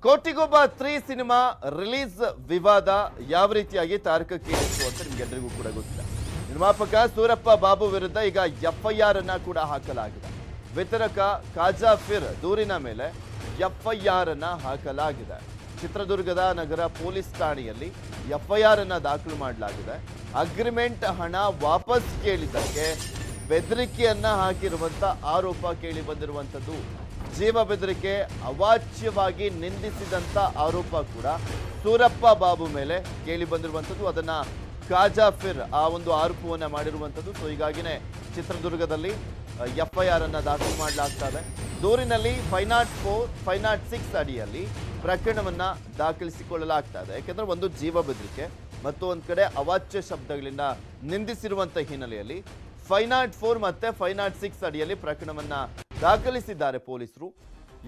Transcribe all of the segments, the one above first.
Kotigobba 3 cinema release ವಿವಾದ ಯಾವ ರೀತಿಯಾಗಿ ತಾರಕಕ್ಕೇರಿತ್ತು ಅಂತ ನಿಮಗೆಲ್ಲರಿಗೂ ಕೂಡ ಗೊತ್ತಿದೆ. ನಿರ್ಮಾಪಕ ಸೂರಪ್ಪ ಬಾಬು ವಿರುದ್ಧ ಈಗ ಎಫ್ಐಆರ್ ಅನ್ನ ಕೂಡ ಹಾಕಲಾಗಿದೆ. ವಿತರಕ ಕಾಜಾಫಿರ್ ದೂರಿನ ಮೇಲೆ ಎಫ್ಐಆರ್ ಅನ್ನ ಹಾಕಲಾಗಿದೆ. ಚಿತ್ರದುರ್ಗದ ನಗರ ಪೊಲೀಸ್ ಠಾಣೆಯಲ್ಲಿ ಎಫ್ಐಆರ್ ಅನ್ನ ದಾಖಲು ಮಾಡಲಾಗಿದೆ. ಅಗ್ರಿಮೆಂಟ್ ಹಣ ವಾಪಸ್ ಕೇಳಿದ್ದಕ್ಕೆ ಬೆದರಿಕೆಯನ್ನ ಹಾಕಿರುವಂತ ಆರೋಪ ಕೇಳಿ ಬಂದಿರುವಂತದ್ದು. ಜೀವ ಬೆದರಿಕೆ ಅವಾಚ್ಯವಾಗಿ ನಿಂದಿಸಿದಂತ ಆರೋಪ ಕೂಡ ಸೂರಪ್ಪ ಬಾಬು ಮೇಲೆ ಕೇಳಿ ಬಂದಿರುವಂತದ್ದು. ಅದನ್ನ ಕಾಜಾಫಿರ್ ಆ ಒಂದು ಆರೋಪವನ್ನ ಮಾಡಿರುವಂತದ್ದು. ಸೊ ಹೀಗಾಗಿನೇ ಚಿತ್ರದುರ್ಗದಲ್ಲಿ ಎಫ್ಐಆರ್ ಅನ್ನ ದಾಖಲು ಮಾಡಲಾಗ್ತಾ ಇದೆ. ದೂರಿನಲ್ಲಿ 504, 506 ಅಡಿಯಲ್ಲಿ ಪ್ರಕರಣವನ್ನ ದಾಖಲಿಸಿಕೊಳ್ಳಲಾಗ್ತಾ ಇದೆ. ಯಾಕೆಂದ್ರೆ ಒಂದು ಜೀವ ಬೆದರಿಕೆ ಮತ್ತು ಒಂದ್ ಕಡೆ ಅವಾಚ್ಯ ಶಬ್ದಗಳಿಂದ ನಿಂದಿಸಿರುವಂತ ಹಿನ್ನೆಲೆಯಲ್ಲಿ 504 ಮತ್ತೆ 506 ಅಡಿಯಲ್ಲಿ ಪ್ರಕರಣವನ್ನ ದಾಖಲಿಸಿದ್ದಾರೆ ಪೊಲೀಸರು.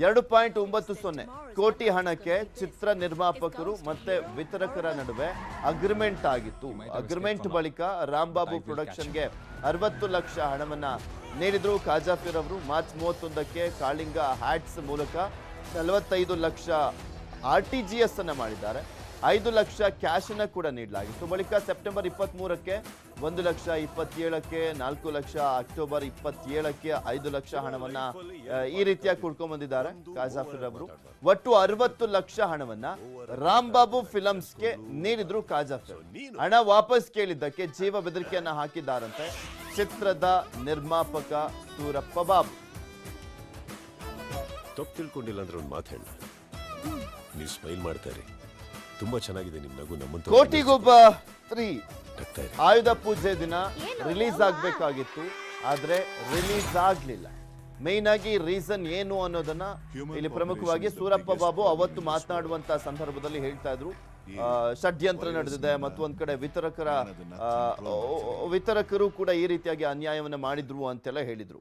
2.90 ಕೋಟಿ ಹಣಕ್ಕೆ ಚಿತ್ರ ನಿರ್ಮಾಪಕರು ಮತ್ತೆ ವಿತರಕರ ನಡುವೆ ಅಗ್ರಿಮೆಂಟ್ ಆಗಿತ್ತು. ಅಗ್ರಿಮೆಂಟ್ ಬಳಿಕ ರಾಂಬಾಬು ಪ್ರೊಡಕ್ಷನ್ಗೆ 60 ಲಕ್ಷ ಹಣವನ್ನ ನೀಡಿದ್ರು ಕಾಜಾಫಿರ್ ಅವರು. ಮಾರ್ಚ್ 31ಕ್ಕೆ ಕಾಳಿಂಗ ಹ್ಯಾಟ್ಸ್ ಮೂಲಕ 45 ಲಕ್ಷ RTGS ಅನ್ನ ಮಾಡಿದ್ದಾರೆ. 5 ಲಕ್ಷ ಕ್ಯಾಶ್ ಅನ್ನ ಕೂಡ ನೀಡಲಾಗಿತ್ತು. ಬಳಿಕ ಸೆಪ್ಟೆಂಬರ್ 23ಕ್ಕೆ 1,27,000ಕ್ಕೆ 4 ಲಕ್ಷ, ಅಕ್ಟೋಬರ್ 27ಕ್ಕೆ 5 ಲಕ್ಷ ಹಣವನ್ನ ಈ ರೀತಿಯಾಗಿ ಕುಡ್ಕೊಂಡ್ ಬಂದಿದ್ದಾರೆ ಕಾಜಾಫಿರ್ ಅವರು. ಒಟ್ಟು 60 ಲಕ್ಷ ಹಣವನ್ನ ರಾಂಬಾಬು ಫಿಲಮ್ಸ್ಗೆ ನೀಡಿದ್ರು ಕಾಜಾಫಿರ್. ಹಣ ವಾಪಸ್ ಕೇಳಿದ್ದಕ್ಕೆ ಜೀವ ಬೆದರಿಕೆಯನ್ನ ಹಾಕಿದ್ದಾರಂತೆ ಚಿತ್ರದ ನಿರ್ಮಾಪಕ ಸೂರಪ್ಪ ಬಾಬು. ತಪ್ಪು ತಿಳ್ಕೊಂಡಿಲ್ಲ ಅಂದ್ರೆ ಒಂದು ಮಾತು ಹೇಳ, ನೀವು ಸ್ಮೈಲ್ ಮಾಡ್ತಾರೆ, ತುಂಬಾ ಚೆನ್ನಾಗಿದೆ ನಿಮ್ ನಗು. ನಮ್ಮಂತ ಕೋಟಿಗೊಬ್ಬ 3 ಆಯುಧ ಪೂಜೆ ದಿನ ರಿಲೀಸ್ ಆಗ್ಬೇಕಾಗಿತ್ತು, ಆದ್ರೆ ರಿಲೀಸ್ ಆಗ್ಲಿಲ್ಲ. ಮೇನ್ ಆಗಿ ರೀಸನ್ ಏನು ಅನ್ನೋದನ್ನ ಇಲ್ಲಿ ಪ್ರಮುಖವಾಗಿ ಸೂರಪ್ಪ ಬಾಬು ಅವತ್ತು ಮಾತನಾಡುವಂತ ಸಂದರ್ಭದಲ್ಲಿ ಹೇಳ್ತಾ ಇದ್ರು. ಷಡ್ಯಂತ್ರ ನಡೆದಿದೆ ಮತ್ತು ಒಂದ್ ಕಡೆ ವಿತರಕರು ಕೂಡ ಈ ರೀತಿಯಾಗಿ ಅನ್ಯಾಯವನ್ನ ಮಾಡಿದ್ರು ಅಂತೆಲ್ಲ ಹೇಳಿದ್ರು.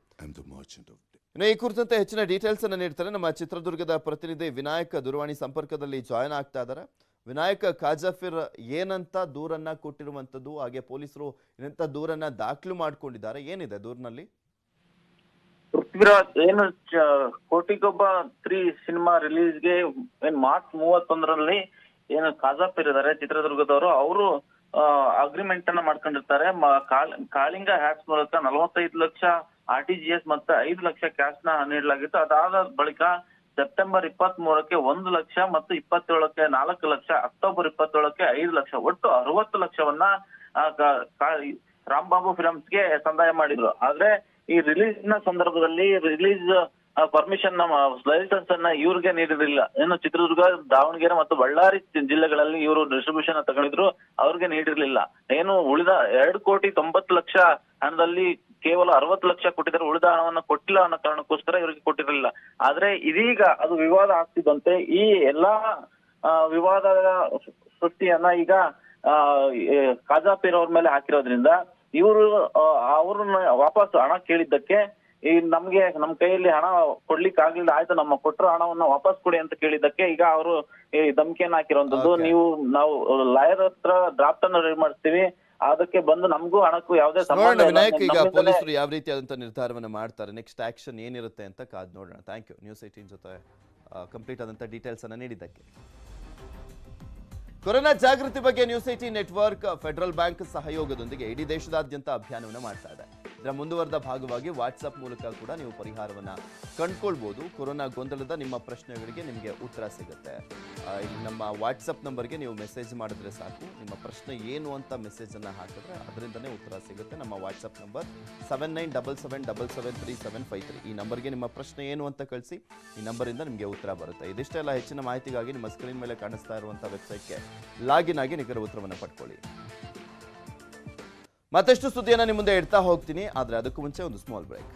ಇನ್ನು ಈ ಕುರಿತಂತೆ ಹೆಚ್ಚಿನ ಡೀಟೇಲ್ಸ್ ಅನ್ನ ನೀಡ್ತಾರೆ ನಮ್ಮ ಚಿತ್ರದುರ್ಗದ ಪ್ರತಿನಿಧಿ ವಿನಾಯಕ. ದೂರವಾಣಿ ಸಂಪರ್ಕದಲ್ಲಿ ಜಾಯ್ನ್ ಆಗ್ತಾ ಇದ್ದಾರೆ. ವಿನಾಯಕ, ಕಾಜಾಫಿರ್ ಏನಂತ ದೂರನ್ನ ಕೊಟ್ಟಿರುವಂತದ್ದು, ಹಾಗೆ ಪೊಲೀಸರು ಏನಂತ ದೂರನ್ನ ದಾಖಲು ಮಾಡ್ಕೊಂಡಿದ್ದಾರೆ, ಏನಿದೆ ದೂರಿನಲ್ಲಿ? ಪೃಥ್ವಿರಾಜ್, ಏನು ಕೋಟಿಗೊಬ್ಬ 3 ಸಿನಿಮಾ ರಿಲೀಸ್ಗೆ ಮಾರ್ಚ್ 31ರಲ್ಲಿ ಏನು ಕಾಜಾಫಿರ್ ಇದಾರೆ ಚಿತ್ರದುರ್ಗದವರು, ಅವರು ಅಗ್ರಿಮೆಂಟ್ ಅನ್ನ ಮಾಡ್ಕೊಂಡಿರ್ತಾರೆ. ಕಾಳಿಂಗ ಹ್ಯಾಟ್ಸ್ ಮೂಲಕ 45 ಲಕ್ಷ RTGS ಮತ್ತೆ 5 ಲಕ್ಷ ಕ್ಯಾಶ್ ನ ನೀಡಲಾಗಿತ್ತು. ಅದಾದ ಬಳಿಕ ಸೆಪ್ಟೆಂಬರ್ 23ಕ್ಕೆ 1 ಲಕ್ಷ ಮತ್ತು 27ಕ್ಕೆ 4 ಲಕ್ಷ, ಅಕ್ಟೋಬರ್ 27ಕ್ಕೆ 5 ಲಕ್ಷ, ಒಟ್ಟು 60 ಲಕ್ಷವನ್ನ ರಾಂಬಾಬು ಫಿಲಮ್ಸ್ಗೆ ಸಂದಾಯ ಮಾಡಿದ್ರು. ಆದ್ರೆ ಈ ರಿಲೀಸ್ ನ ಸಂದರ್ಭದಲ್ಲಿ ರಿಲೀಸ್ ಪರ್ಮಿಷನ್ ಲೈಸೆನ್ಸ್ ಅನ್ನ ಇವ್ರಿಗೆ ನೀಡಿರಲಿಲ್ಲ. ಏನು ಚಿತ್ರದುರ್ಗ, ದಾವಣಗೆರೆ ಮತ್ತು ಬಳ್ಳಾರಿ ಜಿಲ್ಲೆಗಳಲ್ಲಿ ಇವರು ಡಿಸ್ಟ್ರಿಬ್ಯೂಷನ್ ತಗೊಂಡಿದ್ರು, ಅವ್ರಿಗೆ ನೀಡಿರ್ಲಿಲ್ಲ. ಏನು ಉಳಿದ 2,90,00,000 ಹಣದಲ್ಲಿ ಕೇವಲ 60 ಲಕ್ಷ ಕೊಟ್ಟಿದ್ದಾರೆ, ಉಳಿದ ಹಣವನ್ನ ಕೊಟ್ಟಿಲ್ಲ ಅನ್ನೋ ಕಾರಣಕ್ಕೋಸ್ಕರ ಇವರಿಗೆ ಕೊಟ್ಟಿರಲಿಲ್ಲ. ಆದ್ರೆ ಇದೀಗ ಅದು ವಿವಾದ ಆಗ್ತಿದ್ದಂತೆ ಈ ಎಲ್ಲಾ ವಿವಾದದ ಸೃಷ್ಟಿಯನ್ನ ಈಗ ಕಾಜಾಫಿರ್ ಅವ್ರ ಮೇಲೆ ಹಾಕಿರೋದ್ರಿಂದ ಇವರು ಅವ್ರನ್ನ ವಾಪಸ್ ಹಣ ಕೇಳಿದ್ದಕ್ಕೆ ನಮ್ಗೆ ನಮ್ ಕೈಯಲ್ಲಿ ಹಣ ಕೊಡ್ಲಿಕ್ಕೆ ಆಗ್ಲಿಲ್ಲ, ಆಯ್ತು ನಮ್ಮ ಕೊಟ್ಟರು ಹಣವನ್ನ ವಾಪಸ್ ಕೊಡಿ ಅಂತ ಕೇಳಿದ್ದಕ್ಕೆ ಈಗ ಅವರು ಧಮಕಿಯನ್ನ ಹಾಕಿರುವಂತದ್ದು. ನಾವು ಲಾಯರ್ ಹತ್ರ ಡ್ರಾಫ್ಟ್ ಅನ್ನು ರೆಡಿ ಮಾಡ್ತೀವಿ, ಅದಕ್ಕೆ ಬಂದು ನಮಗೂ ಹಣಕ್ಕೂ ಯಾವುದೇ ಸಂಬಂಧ ಇಲ್ಲ. ಈಗ ಪೊಲೀಸರು ಯಾವ ರೀತಿಯಾದಂತ ನಿರ್ಧಾರವನ್ನ ಮಾಡ್ತಾರೆ, ನೆಕ್ಸ್ಟ್ ಆಕ್ಷನ್ ಏನಿರುತ್ತೆ ಅಂತ ಕಾದ್ ನೋಡೋಣ. ಥ್ಯಾಂಕ್ ಯು ನ್ಯೂಸ್ 18 ಜೊತೆ ಕಂಪ್ಲೀಟ್ ಆದಂತ ಡೀಟೇಲ್ಸ್ ಅನ್ನ ನೀಡಿದ್ದಕ್ಕೆ. ಕೊರೋನಾ ಜಾಗೃತಿ ಬಗ್ಗೆ ನ್ಯೂಸ್ 18 ನೆಟ್ವರ್ಕ್ ಫೆಡರಲ್ ಬ್ಯಾಂಕ್ ಸಹಯೋಗದೊಂದಿಗೆ ಇಡೀ ದೇಶದಾದ್ಯಂತ ಅಭಿಯಾನವನ್ನು ಮಾಡ್ತಾ ಇದೆ. ಇದರ ಮುಂದುವರೆದ ಭಾಗವಾಗಿ ವಾಟ್ಸ್ಆಪ್ ಮೂಲಕ ಕೂಡ ನೀವು ಪರಿಹಾರವನ್ನ ಕಂಡುಕೊಳ್ಬಹುದು. ಕೊರೋನಾ ಗೊಂದಲದ ನಿಮ್ಮ ಪ್ರಶ್ನೆಗಳಿಗೆ ನಿಮಗೆ ಉತ್ತರ ಸಿಗುತ್ತೆ. ಇಲ್ಲಿ ನಮ್ಮ ವಾಟ್ಸಪ್ ನಂಬರ್ಗೆ ನೀವು ಮೆಸೇಜ್ ಮಾಡಿದ್ರೆ ಸಾಕು. ನಿಮ್ಮ ಪ್ರಶ್ನೆ ಏನು ಅಂತ ಮೆಸೇಜ್ ಅನ್ನ ಹಾಕಿದ್ರೆ ಅದರಿಂದನೇ ಉತ್ತರ ಸಿಗುತ್ತೆ. ನಮ್ಮ ವಾಟ್ಸಪ್ ನಂಬರ್ 7977773753. ಈ ನಂಬರ್ಗೆ ನಿಮ್ಮ ಪ್ರಶ್ನೆ ಏನು ಅಂತ ಕಳಿಸಿ, ಈ ನಂಬರಿಂದ ನಿಮಗೆ ಉತ್ತರ ಬರುತ್ತೆ. ಇದಿಷ್ಟೆಲ್ಲ ಹೆಚ್ಚಿನ ಮಾಹಿತಿಗಾಗಿ ನಿಮ್ಮ ಸ್ಕ್ರೀನ್ ಮೇಲೆ ಕಾಣಿಸ್ತಾ ಇರುವಂತಹ ವೆಬ್ಸೈಟ್ಗೆ ಲಾಗಿನ್ ಆಗಿ ನಿಖರ ಉತ್ತರವನ್ನು ಪಡ್ಕೊಳ್ಳಿ. ಮತ್ತಷ್ಟು ಸುದ್ದಿಯನ್ನು ನಿಮ್ಮ ಮುಂದೆ ಇಡ್ತಾ ಹೋಗ್ತೀನಿ, ಆದರೆ ಅದಕ್ಕೂ ಮುಂಚೆ ಒಂದು ಸ್ಮಾಲ್ ಬ್ರೇಕ್.